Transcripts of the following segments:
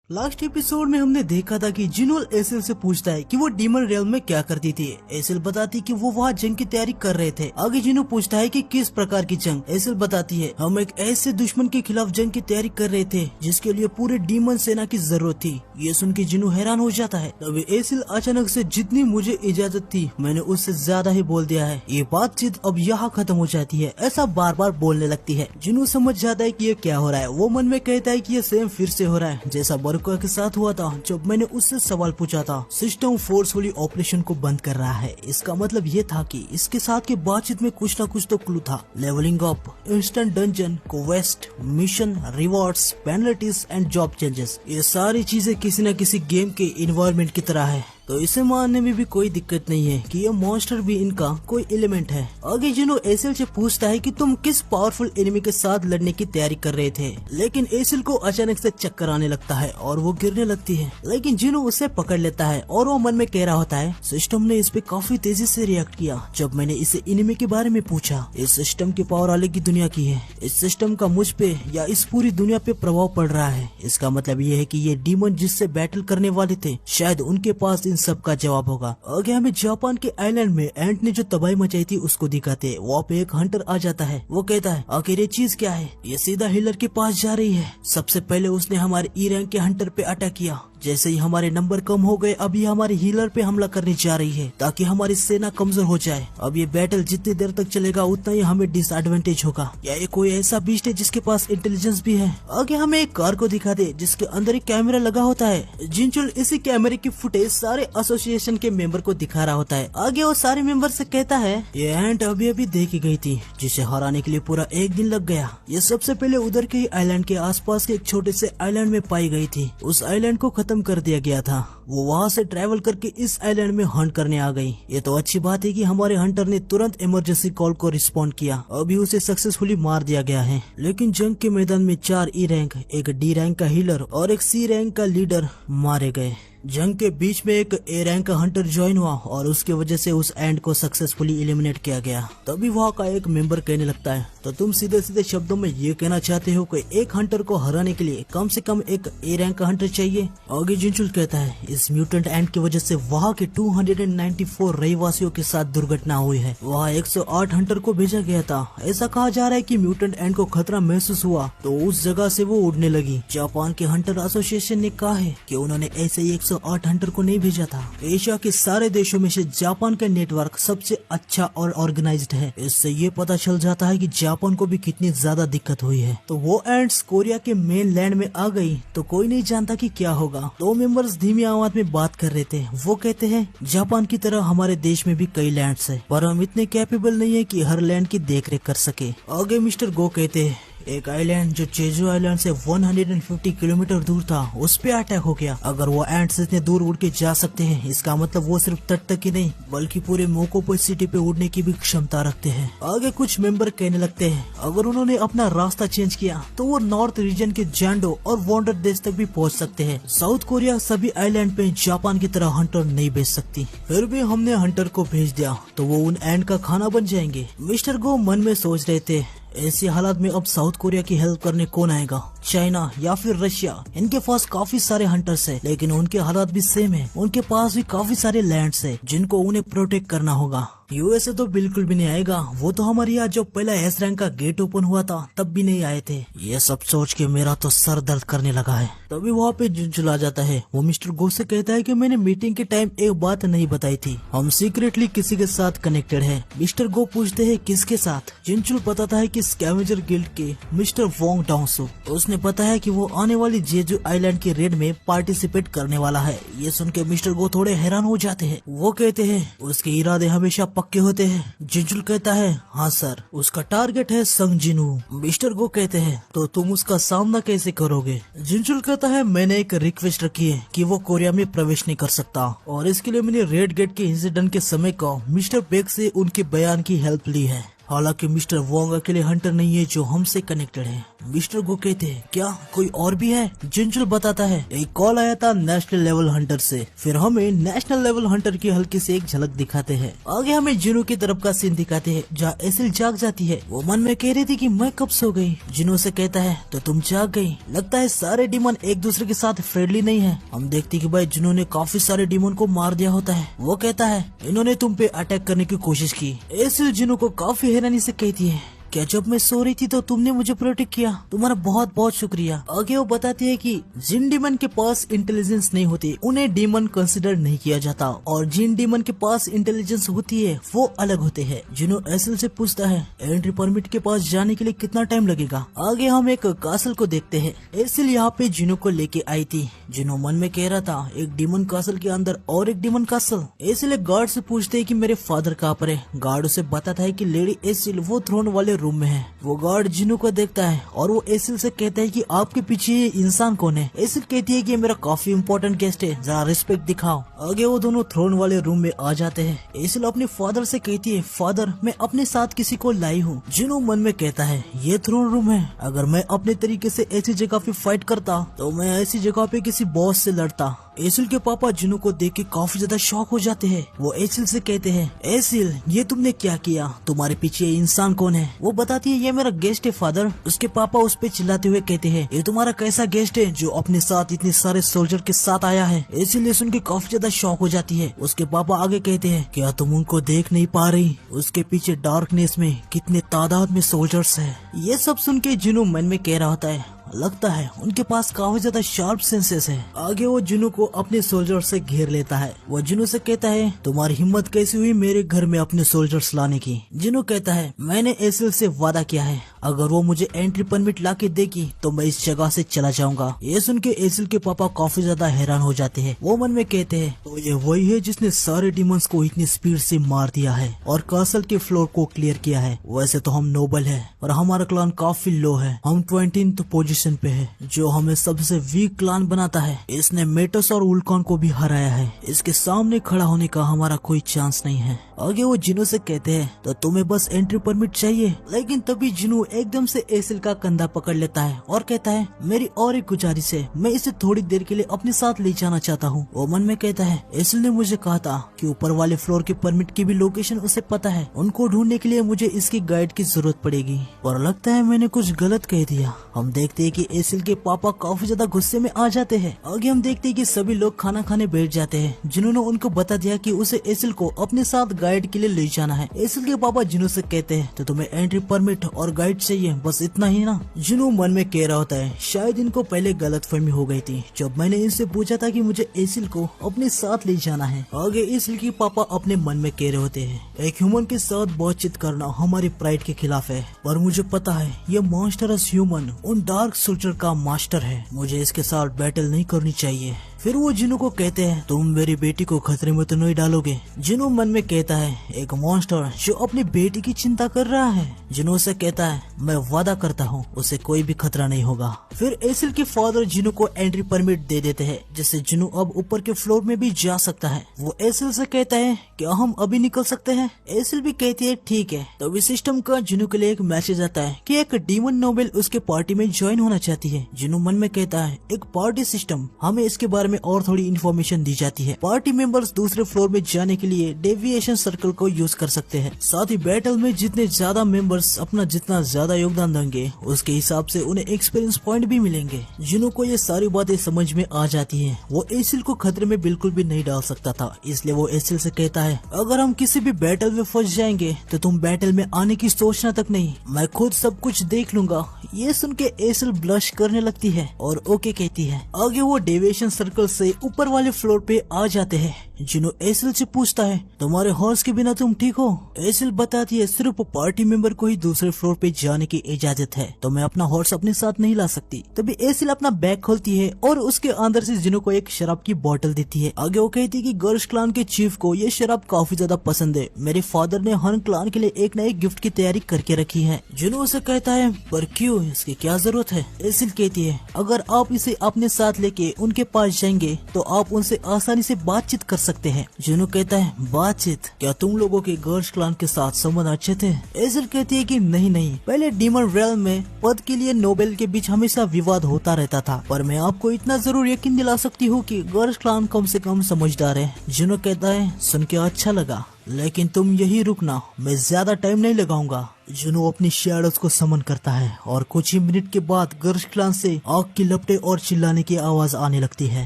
Last episode में हमने देखा था कि जिनोल एसिल से पूछता है कि वो डीमन रियल्म में क्या करती थी। एसिल बताती कि वो वहाँ जंग की तैयारी कर रहे थे। आगे जिनो पूछता है कि किस प्रकार की जंग। एसिल बताती है हम एक ऐसे दुश्मन के खिलाफ जंग की तैयारी कर रहे थे जिसके लिए पूरे डीमन सेना की जरूरत थी। ये सुन के जिनो हैरान हो जाता है। तभी एसिल अचानक से जितनी मुझे इजाजत थी मैंने उससे ज्यादा ही बोल दिया है, ये बातचीत अब यहाँ खत्म हो जाती है, ऐसा बार बार बोलने लगती है। जिनो समझ जाता है कि ये क्या हो रहा है। वो मन में कहता है कि ये सेम फिर से हो रहा है जैसा बरुका के साथ हुआ था जब मैंने उससे सवाल पूछा था। सिस्टम फोर्सफुली ऑपरेशन को बंद कर रहा है। इसका मतलब ये था कि इसके साथ की बातचीत में कुछ न कुछ तो क्लू था। Leveling up, instant dungeon, quest, mission, rewards, penalties and job changes, ये सारी चीजें किसी न किसी गेम के इन्वायरमेंट की तरह है। तो इसे मानने में भी कोई दिक्कत नहीं है कि ये मॉन्स्टर भी इनका कोई एलिमेंट है। आगे जिनो एसिल से पूछता है कि तुम किस पावरफुल एनिमी के साथ लड़ने की तैयारी कर रहे थे, लेकिन एसिल को अचानक से चक्कर आने लगता है और वो गिरने लगती है। लेकिन जिनो उसे पकड़ लेता है और वो मन में कह रहा होता है सिस्टम ने इस पे काफी तेजी से रिएक्ट किया जब मैंने इसे एनिमी के बारे में पूछा। इस सिस्टम की पावर अलग ही दुनिया की है। इस सिस्टम का मुझ पे या इस पूरी दुनिया पे प्रभाव पड़ रहा है। इसका मतलब ये है कि ये डीमन जिससे बैटल करने वाले थे शायद उनके पास इन सब का जवाब होगा। आगे हमें जापान के आइलैंड में एंट ने जो तबाही मचाई थी उसको दिखाते। वहाँ पे एक हंटर आ जाता है। वो कहता है आखिर ये चीज क्या है। ये सीधा हिलर के पास जा रही है। सबसे पहले उसने हमारे ई रैंक के हंटर पे अटैक किया। जैसे ही हमारे नंबर कम हो गए अभी हमारे हीलर पे हमला करने जा रही है ताकि हमारी सेना कमजोर हो जाए। अब ये बैटल जितनी देर तक चलेगा उतना ही हमें डिसएडवांटेज होगा। या ये कोई ऐसा बीस्ट है जिसके पास इंटेलिजेंस भी है। आगे हमें एक कार को दिखा दे जिसके अंदर एक कैमरा लगा होता है। जिनचुल इसी कैमरे की फुटेज सारे एसोसिएशन के मेंबर को दिखा रहा होता है। आगे वो सारे मेंबर से कहता है ये एंट अभी अभी देखी गई थी जिसे हराने के लिए पूरा एक दिन लग गया। ये सबसे पहले उधर के ही आइलैंड के आसपास के एक छोटे से आइलैंड में पाई गई थी। उस आइलैंड को खत्म कर दिया गया था। वो वहाँ से ट्रैवल करके इस आइलैंड में हंट करने आ गई। ये तो अच्छी बात है कि हमारे हंटर ने तुरंत इमरजेंसी कॉल को रिस्पॉन्ड किया। अभी उसे सक्सेसफुली मार दिया गया है। लेकिन जंग के मैदान में 4 ई रैंक, एक डी रैंक का हीलर और एक सी रैंक का लीडर मारे गए। जंग के बीच में एक ए रैंक का हंटर ज्वाइन हुआ और उसके वजह से उस एंड को सक्सेसफुली एलिमिनेट किया गया। तभी वहाँ का एक मेंबर कहने लगता है तो तुम सीधे सीधे शब्दों में ये कहना चाहते हो कि एक हंटर को हराने के लिए कम से कम एक ए रैंक का हंटर चाहिए। आगे जिनचुल कहता है इस म्यूटेंट एंड की वजह से वहाँ के 294 रहवासियों के साथ दुर्घटना हुई है। वहाँ 108 हंटर को भेजा गया था। ऐसा कहा जा रहा है कि म्यूटेंट एंड को खतरा महसूस हुआ तो उस जगह से वो उड़ने लगी। जापान के हंटर एसोसिएशन ने कहा है कि उन्होंने ऐसे ही 108 हंटर को नहीं भेजा था। एशिया के सारे देशों में से जापान का नेटवर्क सबसे अच्छा और ऑर्गेनाइज्ड है। इससे ये पता चल जाता है कि जापान को भी कितनी ज्यादा दिक्कत हुई है। तो वो एंड्स कोरिया के मेन लैंड में आ गई तो कोई नहीं जानता कि क्या होगा। 2 मेंबर्स धीमी आवाज में बात कर रहे थे। वो कहते हैं जापान की तरह हमारे देश में भी कई लैंड्स है पर हम इतने कैपेबल नहीं है कि हर लैंड की देखरेख कर सके। आगे मिस्टर गो कहते हैं एक आइलैंड जो चेजू आइलैंड से 150 किलोमीटर दूर था उस पे अटैक हो गया। अगर वो एंट्स इतने दूर उड़ के जा सकते हैं इसका मतलब वो सिर्फ तट तक ही नहीं बल्कि पूरे मोकोपो सिटी पे उड़ने की भी क्षमता रखते हैं। आगे कुछ मेंबर कहने लगते हैं अगर उन्होंने अपना रास्ता चेंज किया तो वो नॉर्थ रीजन के जैंडो और वॉन्डर देश तक भी पहुंच सकते हैं। साउथ कोरिया सभी आइलैंड पे जापान की तरह हंटर नहीं भेज सकती। फिर भी हमने हंटर को भेज दिया तो वो उन एंड का खाना बन जाएंगे। मिस्टर गो मन में सोच रहे थे ऐसे हालात में अब साउथ कोरिया की हेल्प करने कौन आएगा, चाइना या फिर रशिया। इनके पास काफी सारे हंटर्स है लेकिन उनके हालात भी सेम है। उनके पास भी काफी सारे लैंड्स है जिनको उन्हें प्रोटेक्ट करना होगा। यूएसए तो बिल्कुल भी नहीं आएगा। वो तो हमारे यहाँ जब पहला एस रैंक का गेट ओपन हुआ था तब भी नहीं आए थे। ये सब सोच के मेरा तो सर दर्द करने लगा है। तभी वहाँ पे जिनचुल आ जाता है। वो मिस्टर गो से कहता है कि मैंने मीटिंग के टाइम एक बात नहीं बताई थी, हम सीक्रेटली किसी के साथ कनेक्टेड है। मिस्टर गो पूछते हैं किसके साथ। जिनचुल बताता है कि स्कैवेंजर गिल्ड के मिस्टर वोंग डाउसो। उसने पता है कि वो आने वाली जेजू आइलैंड की रेड में पार्टिसिपेट करने वाला है। ये सुन के मिस्टर गो थोड़े हैरान हो जाते हैं। वो कहते हैं उसके इरादे हमेशा पक्के होते हैं। जिनचुल कहता है हाँ सर, उसका टारगेट है संग जिनू। मिस्टर गो कहते हैं तो तुम उसका सामना कैसे करोगे। जिनचुल कहता है मैंने एक रिक्वेस्ट रखी है कि वो कोरिया में प्रवेश नहीं कर सकता और इसके लिए मैंने रेड गेट के इंसिडेंट के समय को मिस्टर बेग से उनके बयान की हेल्प ली है। हालांकि मिस्टर वोंग अकेले हंटर नहीं है जो हमसे कनेक्टेड है। मिस्टर गो कहते हैं क्या कोई और भी है? जिंजुल बताता है एक कॉल आया था नेशनल लेवल हंटर से। फिर हमें नेशनल लेवल हंटर की हल्की से एक झलक दिखाते हैं। आगे हमें जिनो की तरफ का सीन दिखाते हैं जहाँ एसिल जाग जाती है। वो मन में कह रही थी कि मैं कब सो गई। जिनो से कहता है तो तुम जाग गई। लगता है सारे डीमन एक दूसरे के साथ फ्रेंडली नहीं है। हम देखते कि भाई जिनो ने काफी सारे डीमन को मार दिया होता है। वो कहता है इन्होंने तुम पे अटैक करने की कोशिश की। एसिल जिनो को काफी हैरानी से कहती है क्या जब मैं सो रही थी तो तुमने मुझे प्रोटेक्ट किया? तुम्हारा बहुत बहुत शुक्रिया। आगे वो बताती है कि जिन डीमन के पास इंटेलिजेंस नहीं होती उन्हें डीमन कंसिडर नहीं किया जाता और जिन डीमन के पास इंटेलिजेंस होती है वो अलग होते हैं। जिनो एसिल से पूछता है एंट्री परमिट के पास जाने के लिए कितना टाइम लगेगा? आगे हम एक कासल को देखते हैं। एसिल यहाँ पे जिनो को लेके आई थी। जिनो मन में कह रहा था एक डीमन कासल के अंदर और एक डीमन कासल। एसिल एक गार्ड से पूछते है कि मेरे फादर कहाँ पर है। गार्ड उसे बताता है कि लेडी एसिल वो थ्रोन वाले रूम में है। वो गार्ड जिनो को देखता है और वो एसिल से कहता है कि आपके पीछे ये इंसान कौन है? एसिल कहती है कि मेरा काफी इम्पोर्टेंट गेस्ट है, जरा रिस्पेक्ट दिखाओ। आगे वो दोनों थ्रोन वाले रूम में आ जाते हैं। एसिल अपने फादर से कहती है फादर मैं अपने साथ किसी को लाई हूँ। जिनो मन में कहता है ये थ्रोन रूम है, अगर मैं अपने तरीके से ऐसी जगह पे फाइट करता तो मैं ऐसी जगह पे किसी बॉस से लड़ता। एसिल के पापा जिनो को देख के काफी ज्यादा शॉक हो जाते हैं। वो एसिल से कहते हैं एसिल ये तुमने क्या किया? तुम्हारे पीछे ये इंसान कौन है? वो बताती है ये मेरा गेस्ट है फादर। उसके पापा उस पे चिल्लाते हुए कहते हैं ये तुम्हारा कैसा गेस्ट है जो अपने साथ इतने सारे सोल्जर के साथ आया है? एसिल ये सुन के काफी ज्यादा शॉक हो जाती है। उसके पापा आगे कहते हैं क्या तुम उनको देख नहीं पा रही? उसके पीछे डार्कनेस में कितने तादाद में सोल्जर्स है। ये सब सुन के जिनो मन में कह रहा होता है लगता है उनके पास काफी ज्यादा शार्प सेंसेस है। आगे वो जिनो को अपने सोल्जर से घेर लेता है। वो जिनो से कहता है तुम्हारी हिम्मत कैसी हुई मेरे घर में अपने सोल्जर्स लाने की? जिनो कहता है मैंने एसिल से वादा किया है अगर वो मुझे एंट्री परमिट ला के देगी तो मैं इस जगह से चला जाऊंगा। ये सुन के एसिल के पापा काफी ज्यादा हैरान हो जाते हैं। वो मन में कहते हैं तो ये वही है जिसने सारे डीमंस को इतनी स्पीड से मार दिया है और कासल के फ्लोर को क्लियर किया है। वैसे तो हम नोबल है और हमारा क्लान काफी लो है। हम 20th पोजीशन पे है जो हमें सबसे वीक क्लान बनाता है। इसने मेटस और उल्कॉन को भी हराया है। इसके सामने खड़ा होने का हमारा कोई चांस नहीं है। आगे वो जिनो से कहते हैं तो तुम्हें बस एंट्री परमिट चाहिए। लेकिन तभी जिनो एकदम से एसिल का कंधा पकड़ लेता है और कहता है मेरी और एक गुजारिश है, मैं इसे थोड़ी देर के लिए अपने साथ ले जाना चाहता हूँ। वो मन में कहता है एसिल ने मुझे कहा था कि ऊपर वाले फ्लोर के परमिट की भी लोकेशन उसे पता है। उनको ढूंढने के लिए मुझे इसकी गाइड की जरूरत पड़ेगी। और लगता है मैंने कुछ गलत कह दिया। हम देखते हैं कि एसिल के पापा काफी ज्यादा गुस्से में आ जाते हैं। आगे हम देखते हैं कि सभी लोग खाना खाने बैठ जाते हैं। जिन्होंने उनको बता दिया कि उसे एसिल को अपने साथ गाइड के लिए ले जाना है। एसिल के पापा जिनो से कहते हैं तो तुम्हें एंट्री परमिट और गाइड चाहिए, बस इतना ही ना? जिनो मन में कह रहा होता है शायद इनको पहले गलतफहमी हो गई थी जब मैंने इनसे पूछा था कि मुझे एसिल को अपने साथ ले जाना है। आगे एसिल के पापा अपने मन में कह रहे होते हैं एक ह्यूमन के साथ बातचीत करना हमारी प्राइड के खिलाफ है, पर मुझे पता है ये मॉन्स्टरस ह्यूमन उन डार्क सोल्जर का मास्टर है, मुझे इसके साथ बैटल नहीं करनी चाहिए। फिर वो जिनो को कहते हैं तुम मेरी बेटी को खतरे में तो नहीं डालोगे? जिनो मन में कहता है एक मॉन्स्टर जो अपनी बेटी की चिंता कर रहा है। जिनो से कहता है मैं वादा करता हूँ उसे कोई भी खतरा नहीं होगा। फिर एसिल के फादर जिनो को एंट्री परमिट दे देते हैं जिससे जिनो अब ऊपर के फ्लोर में भी जा सकता है। वो एसिल से कहता है क्या हम अभी निकल सकते हैं? एसिल भी कहती है ठीक है। तभी सिस्टम का जिनो के लिए एक मैसेज आता है कि एक डीमन नोबल उसके पार्टी में ज्वाइन होना चाहती है। जिनो मन में कहता है एक पार्टी सिस्टम, हमें इसके बारे में और थोड़ी इन्फॉर्मेशन दी जाती है। पार्टी मेंबर्स दूसरे फ्लोर में जाने के लिए डेविएशन सर्कल को यूज कर सकते हैं। साथ ही बैटल में जितने ज्यादा मेंबर्स अपना जितना ज्यादा योगदान देंगे उसके हिसाब से उन्हें एक्सपीरियंस पॉइंट भी मिलेंगे। जिनो को ये सारी बातें समझ में आ जाती हैं। वो एसिल को खतरे में बिल्कुल भी नहीं डाल सकता था, इसलिए वो एसिल से कहता है अगर हम किसी भी बैटल में फंस जाएंगे तो तुम बैटल में आने की सोचना तक नहीं, मैं खुद सब कुछ देख लूंगा। ये सुन के एसिल ब्लश करने लगती है और ओके कहती है। आगे वो डेविएशन सर्कल से ऊपर वाले फ्लोर पे आ जाते हैं। जिनो एसिल से पूछता है तुम्हारे हॉर्स के बिना तुम ठीक हो? एसिल बताती है सिर्फ पार्टी मेंबर को ही दूसरे फ्लोर पे जाने की इजाजत है, तो मैं अपना हॉर्स अपने साथ नहीं ला सकती। तभी एसिल अपना बैग खोलती है और उसके अंदर से जिनो को एक शराब की बोतल देती है। आगे वो कहती है कि गर्ल्स क्लान के चीफ को ये शराब काफी ज्यादा पसंद है, मेरे फादर ने हर क्लान के लिए एक नई गिफ्ट की तैयारी करके रखी है। जिनो उसे कहता है पर क्यों, इसकी क्या जरूरत है? एसिल कहती है अगर आप इसे अपने साथ लेके उनके पास जाएंगे तो आप उनसे आसानी से बातचीत कर सकते हैं। जुनू कहता है बातचीत, क्या तुम लोगों के गर्ल्स क्लान के साथ संबंध अच्छे थे? एसिल कहती है कि नहीं, पहले डीमन रियल्म में पद के लिए नोबेल के बीच हमेशा विवाद होता रहता था, पर मैं आपको इतना जरूर यकीन दिला सकती हूँ कि गर्ल्स क्लान कम से कम समझदार है। जुनू कहता है सुन के अच्छा लगा, लेकिन तुम यही रुकना, मैं ज्यादा टाइम नहीं लगाऊंगा। जुनू अपनी शैडोज को समन करता है और कुछ ही मिनट के बाद गर्ल्स क्लान से आग की लपटें और चिल्लाने की आवाज आने लगती है।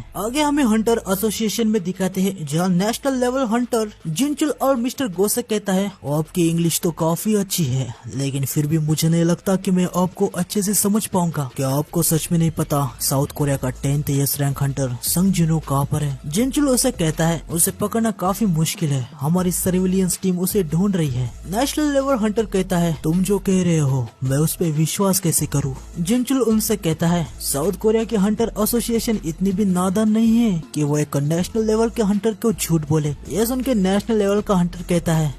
आगे हमें हंटर एसोसिएशन में दिखाते हैं, जहाँ नेशनल लेवल हंटर जिनचुल और मिस्टर गो से कहता है आपकी इंग्लिश तो काफी अच्छी है, लेकिन फिर भी मुझे नहीं लगता कि मैं आपको अच्छे से समझ पाऊंगा। क्या आपको सच में नहीं पता साउथ कोरिया का 10th एस रैंक हंटर संग जुनू कहाँ पर है? जिनचुल उसे कहता है उसे पकड़ना काफी मुश्किल है, हमारी सर्विलियंस टीम उसे ढूंढ रही है। नेशनल लेवल हंटर कहता है तुम जो कह रहे हो मैं उस पे विश्वास कैसे करूं? जिनचुल उनसे कहता है साउथ कोरिया के हंटर एसोसिएशन इतनी भी नादान नहीं है कि वो एक नेशनल लेवल के हंटर को झूठ बोले। ये सुन के नेशनल लेवल का हंटर कहता है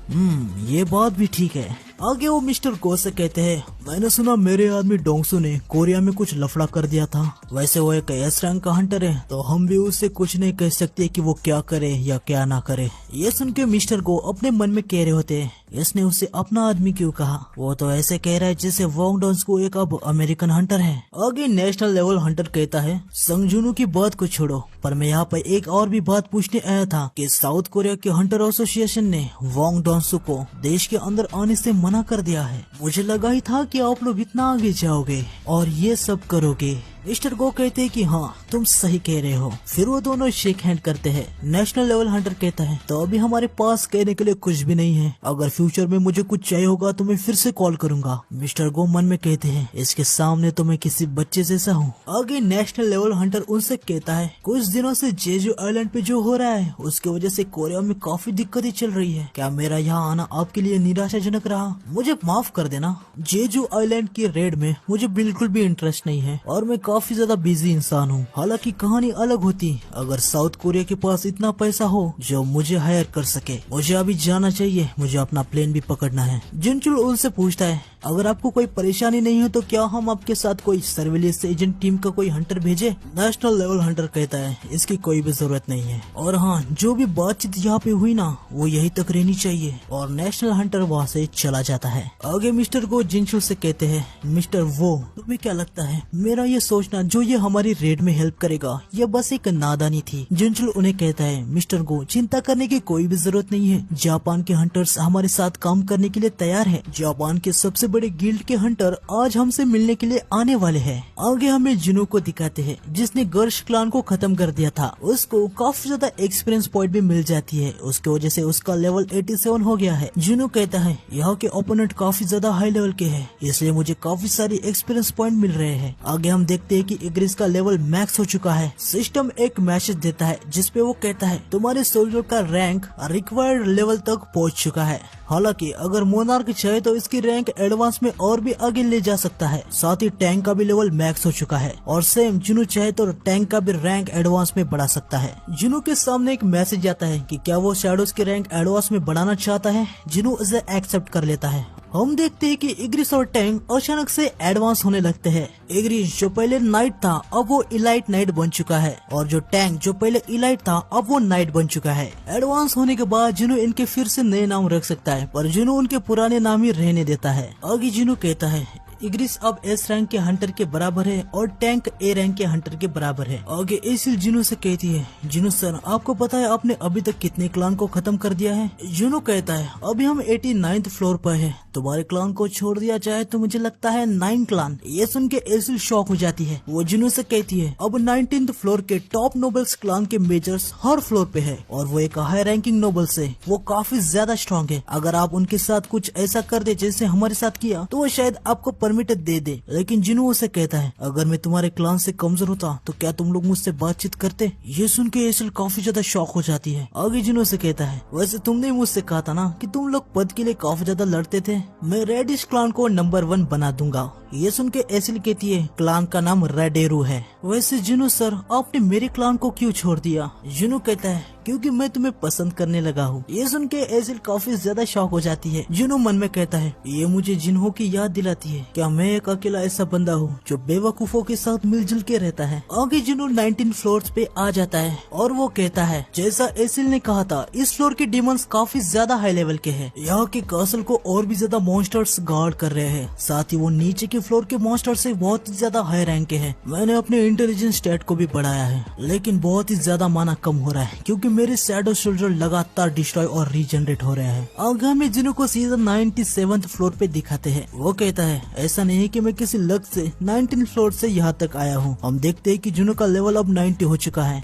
ये बात भी ठीक है। आगे वो मिस्टर गो से कहते हैं मैंने सुना मेरे आदमी डोंगसू ने कोरिया में कुछ लफड़ा कर दिया था। वैसे वो एक एस रैंक का हंटर है, तो हम भी उससे कुछ नहीं कह सकते कि वो क्या करे या क्या ना करे। ये सुन के मिस्टर गो अपने मन में कह रहे होते हैं इसने उसे अपना आदमी क्यों कहा? वो तो ऐसे कह रहा है जैसे वोंग डोंगसू एक अब अमेरिकन हंटर है। आगे नेशनल लेवल हंटर कहता है संग जुनू की बात को छोड़ो, पर मैं यहाँ पर एक और भी बात पूछने आया था कि साउथ कोरिया के हंटर एसोसिएशन ने वोंग डोंगसू को देश के अंदर आने से मना कर दिया है। मुझे लगा ही था कि आप लोग इतना आगे जाओगे और ये सब करोगे। मिस्टर गो कहते हैं कि हाँ तुम सही कह रहे हो। फिर वो दोनों शेक हैंड करते हैं। नेशनल लेवल हंटर कहता है तो अभी हमारे पास कहने के लिए कुछ भी नहीं है, अगर फ्यूचर में मुझे कुछ चाहिए होगा तो मैं फिर से कॉल करूंगा। मिस्टर गो मन में कहते हैं इसके सामने तो मैं किसी बच्चे जैसा हूँ। आगे नेशनल लेवल हंटर उनसे कहता है कुछ दिनों से जेजू आइलैंड पे जो हो रहा है उसकी वजह से कोरिया में काफी दिक्कतें चल रही है। क्या मेरा यहाँ आना आपके लिए निराशाजनक रहा? मुझे माफ कर देना। जेजू आइलैंड की रेड में मुझे बिल्कुल भी इंटरेस्ट नहीं है और मैं काफी ज्यादा बिजी इंसान हूँ। हालांकि कहानी अलग होती अगर साउथ कोरिया के पास इतना पैसा हो जो मुझे हायर कर सके। मुझे अभी जाना चाहिए, मुझे अपना प्लेन भी पकड़ना है। जिनचुल उनसे पूछता है अगर आपको कोई परेशानी नहीं है तो क्या हम आपके साथ कोई सर्विलेंस एजेंट टीम का कोई हंटर भेजे? नेशनल लेवल हंटर कहता है इसकी कोई भी जरूरत नहीं है, और हाँ जो भी बातचीत यहाँ पे हुई ना वो यही तक रहनी चाहिए। और नेशनल हंटर वहाँ से चला जाता है। आगे मिस्टर गो जिनचुल से कहते हैं मिस्टर वो तुम्हें क्या लगता है मेरा ये सोचना जो ये हमारी रेड में हेल्प करेगा ये बस एक नादानी थी? जिनचुल उन्हें कहता है मिस्टर गो चिंता करने की कोई भी जरूरत नहीं है, जापान के हंटर्स हमारे साथ काम करने के लिए तैयार है। जापान के सबसे बड़े गिल्ड के हंटर आज हमसे मिलने के लिए आने वाले हैं। आगे हमें जुनू को दिखाते हैं जिसने गर्ल्स क्लान को खत्म कर दिया था। उसको काफी ज्यादा एक्सपीरियंस पॉइंट भी मिल जाती है, उसकी वजह से उसका लेवल 87 हो गया है। जुनू कहता है यहाँ के ओपोनेंट काफी ज्यादा हाई लेवल के हैं, इसलिए मुझे काफी सारी एक्सपीरियंस पॉइंट मिल रहे हैं। आगे हम देखते हैं कि इग्रिस का लेवल मैक्स हो चुका है। सिस्टम एक मैसेज देता है जिसपे वो कहता है तुम्हारे सोल्जर का रैंक रिक्वायर्ड लेवल तक पहुँच चुका है। हालांकि अगर मोनार्क चाहे तो इसकी रैंक एडवांस में और भी आगे ले जा सकता है। साथ ही टैंक का भी लेवल मैक्स हो चुका है और सेम जुनू चाहे तो टैंक का भी रैंक एडवांस में बढ़ा सकता है। जुनू के सामने एक मैसेज आता है कि क्या वो शैडोज के रैंक एडवांस में बढ़ाना चाहता है। जुनू इसे एक्सेप्ट कर लेता है। हम देखते हैं कि इग्रिस और टैंक अचानक से एडवांस होने लगते हैं। इग्रिस जो पहले नाइट था अब वो इलाइट नाइट बन चुका है, और जो टैंक जो पहले इलाइट था अब वो नाइट बन चुका है। एडवांस होने के बाद जुनू इनके फिर से नए नाम रख सकता है, पर जुनू उनके पुराने नाम ही रहने देता है। आगे जुनू कहता है इग्रिस अब एस रैंक के हंटर के बराबर है और टैंक ए रैंक के हंटर के बराबर है। आगे एसिल जुनू से कहती है जुनू सर आपको पता है आपने अभी तक कितने क्लान को खत्म कर दिया है? जुनू कहता है अभी हम 89th फ्लोर पर है, तुम्हारे क्लान को छोड़ दिया जाए तो मुझे लगता है 9 क्लान। ये सुन के एसिल शॉक हो जाती है। वो जुनू से कहती है अब 19th फ्लोर के टॉप नोबल्स क्लान के मेजर्स हर फ्लोर पे है और वो एक हाई रैंकिंग नोबल्स है, वो काफी ज्यादा स्ट्रॉन्ग है। अगर आप उनके साथ कुछ ऐसा कर दे जैसे हमारे साथ किया तो वो शायद आपको परमिट दे दे। लेकिन जुनू उसे कहता है अगर मैं तुम्हारे क्लान से कमजोर होता तो क्या तुम लोग मुझसे बातचीत करते? ये सुन के एसिल काफी ज्यादा शॉक हो जाती है। आगे जुनू से कहता है वैसे तुमने मुझसे कहा था ना कि तुम लोग पद के लिए काफी ज्यादा लड़ते थे, मैं रेडिश क्लान को नंबर 1 बना दूंगा। ये सुन के एसिल कहती है क्लान का नाम रेडेरू है। वैसे जुनो सर आपने मेरे क्लान को क्यों छोड़ दिया? जुनो कहता है क्योंकि मैं तुम्हें पसंद करने लगा हूँ। ये सुन के एसिल काफी ज्यादा शॉक हो जाती है। जुनो मन में कहता है ये मुझे जिन्हों की याद दिलाती है, क्या मैं एक अकेला ऐसा बंदा हूँ जो बेवकूफों के साथ मिलजुल के रहता है। आगे जुनो 19 फ्लोर्स पे आ जाता है और वो कहता है जैसा एसिल ने कहा था इस फ्लोर के डिमंस काफी ज्यादा हाई लेवल के हैं। यहाँ के कासल को और भी ज्यादा मॉन्स्टर्स गार्ड कर रहे हैं, साथ ही वो नीचे के फ्लोर के मॉन्स्टर से बहुत ही ज्यादा हाई रैंक के हैं। मैंने अपने इंटेलिजेंस स्टेट को भी बढ़ाया है लेकिन बहुत ही ज्यादा माना कम हो रहा है क्योंकि मेरे शैडो सोल्जर लगातार डिस्ट्रॉय और रीजनरेट हो रहे हैं। आगे में जिन्हों को सीजन 97th फ्लोर पे दिखाते हैं। वो कहता है ऐसा नहीं कि मैं किसी लक से 19 फ्लोर से यहाँ तक आया हूँ। हम देखते हैं कि जुनो का लेवल अब 90 हो चुका है।